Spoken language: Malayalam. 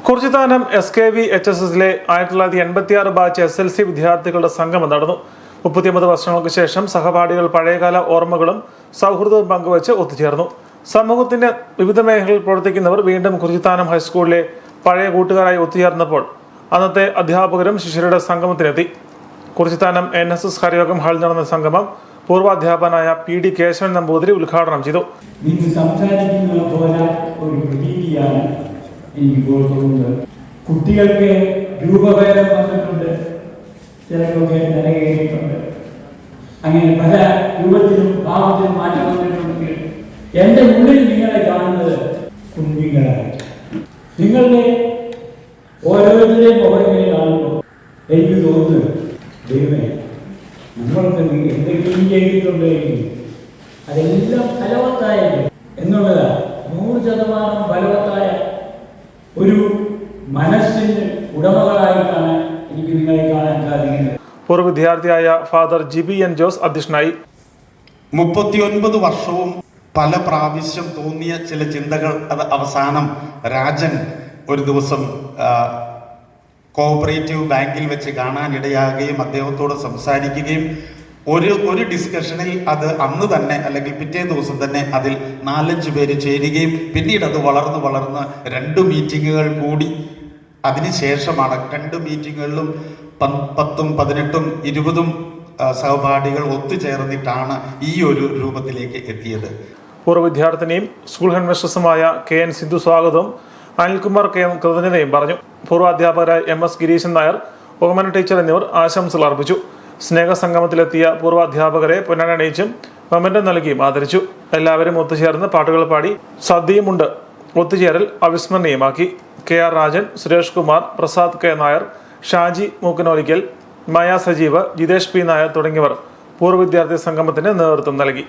കുറിച്ചിത്താനം SKVHSSലെ 1986 ബാച്ച് SLC വിദ്യാർത്ഥികളുടെ സംഗമം നടന്നു. 39 വർഷങ്ങൾക്ക് ശേഷം സഹപാഠികൾ പഴയകാല ഓർമ്മകളും സൗഹൃദവും പങ്കുവച്ച് ഒത്തുചേർന്നു. സമൂഹത്തിന്റെ വിവിധ മേഖലകളിൽ പ്രവർത്തിക്കുന്നവർ വീണ്ടും കുറിച്ചിത്താനം ഹൈസ്കൂളിലെ പഴയ കൂട്ടുകാരായി ഒത്തുചേർന്നപ്പോൾ അന്നത്തെ അധ്യാപകരും ശിഷ്യരുടെ സംഗമത്തിനെത്തി. കുറിച്ചിത്താനം NSS ഹരിയോഗം ഹാളിൽ നടന്ന സംഗമം പൂർവാധ്യാപകനായ PD കേശവൻ നമ്പൂതിരി ഉദ്ഘാടനം ചെയ്തു. കുട്ടികൾക്ക് രൂപഭേദം വന്നിട്ടുണ്ട്, ചിലരൊക്കെ നിലകേറിയിട്ടുണ്ട്. അങ്ങനെ പല രൂപത്തിലും ഭാവത്തിലും മാറ്റം വന്നിട്ടുണ്ടെങ്കിൽ എൻ്റെ ഉള്ളിൽ നിങ്ങളെ കാണുന്നത് കുഞ്ഞുങ്ങളാണ്. നിങ്ങളുടെ ഓരോരുത്തരെയും മുഖങ്ങളെ കാണുമ്പോൾ എനിക്ക് തോന്നുന്നത് ദൈവമേ, നമ്മൾക്ക് എന്തെങ്കിലും ചെയ്തിട്ടുണ്ടെങ്കിൽ അതെല്ലാം ഫലവത്തായത് എന്നുള്ളതാണ്. 100% ഫലവത്തായ ഒരു മനസ്സിന് ഉടമകളായിട്ടാണ് എനിക്ക് നിങ്ങളെ കാണാൻ സാധിക്കുന്നത്. പൂർവ്വ വിദ്യാർത്ഥിയായ ഫാദർ GBN ജോസ് അധ്യക്ഷനായി. 39 വർഷവും പല പ്രാവശ്യം തോന്നിയ ചില ചിന്തകൾ അത് അവസാനം രാജൻ ഒരു ദിവസം കോഓപ്പറേറ്റീവ് ബാങ്കിൽ വെച്ച് കാണാനിടയാകുകയും അദ്ദേഹത്തോട് സംസാരിക്കുകയും ഒരു ഡിസ്കഷനിൽ അത് അന്ന് തന്നെ അല്ലെങ്കിൽ പിറ്റേ ദിവസം തന്നെ അതിൽ 4-5 പേര് ചേരുകയും പിന്നീട് അത് വളർന്ന് 2 മീറ്റിങ്ങുകൾ കൂടി അതിനുശേഷമാണ് 2 മീറ്റിങ്ങുകളിലും 10, 18, 20 സഹപാഠികൾ ഒത്തുചേർന്നിട്ടാണ് ഈ ഒരു രൂപത്തിലേക്ക് എത്തിയത്. പൂർവ്വ വിദ്യാർത്ഥിനിയും സ്കൂൾ ഹെഡ്മിസ്ട്രസുമായ KN സിന്ധു സ്വാഗതവും അനിൽകുമാർ KM കൃതജ്ഞതയും പറഞ്ഞു. പൂർവാധ്യാപകരായ MS ഗിരീശൻ നായർ, ഓമന ടീച്ചർ എന്നിവർ ആശംസകൾ അർപ്പിച്ചു. സ്നേഹസംഗമത്തിലെത്തിയ പൂർവാധ്യാപകരെ പൊന്നാടണിയിച്ചും മൊമെന്റം നൽകിയും ആദരിച്ചു. എല്ലാവരും ഒത്തുചേർന്ന് പാട്ടുകൾ പാടി സദ്യയുമുണ്ട്. ഒത്തുചേരൽ അവിസ്മരണീയമാക്കി. KR രാജൻ, സുരേഷ് കുമാർ, പ്രസാദ് K നായർ, ഷാജി മൂക്കനോലിക്കൽ, മായ സജീവ്, ജിതേഷ് P നായർ തുടങ്ങിയവർ പൂർവ്വ വിദ്യാർത്ഥി സംഗമത്തിന് നേതൃത്വം നൽകി.